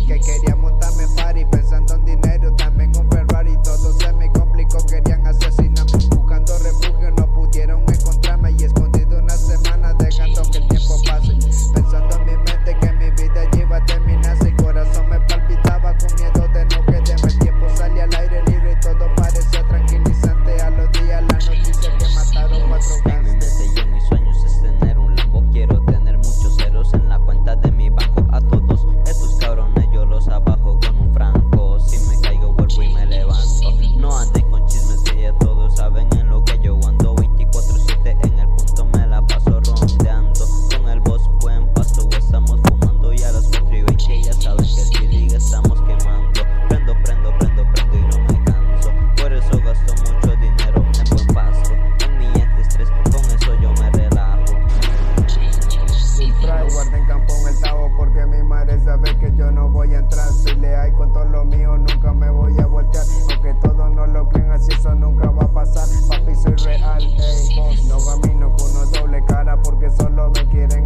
que quería montarme en party, pensando en dinero, también un Ferrari. Todo se me complicó, querían asesinarme. Buscando refugio no pudieron encontrarme, y escondido una semana dejando que el tiempo pase. Pensando en mi mente que mi vida ya iba a terminarse, el corazón me palpitaba con miedo de no quedarme. El tiempo salía al aire libre y todo parecía tranquilizante. A los días la noticia que mataron 4 En mi mente y en mis sueños es tener un Lambo. Quiero tener muchos ceros en la cuenta de mi banco. A todos estos cabrones yo los abajo con un franco. Si me caigo vuelvo y me levanto. No anden con chismes que ya todos saben en lo que yo ando. 24/7 en el punto me la paso rondeando. Con el boss buen paso estamos fumando. Y a las 4:20 ya saben que el chili estamos quemando. Prendo y no me canso. Por eso gasto mucho dinero en buen pasto. En mi estrés, con eso yo me relajo. No guarden campo en el tabo porque mi madre sabe que yo no voy a entrar. Soy leal con todo lo mío, nunca me voy a voltear. Aunque todos no lo creen así, eso nunca va a pasar. Papi, soy real, ey. No camino con una doble cara porque solo me quieren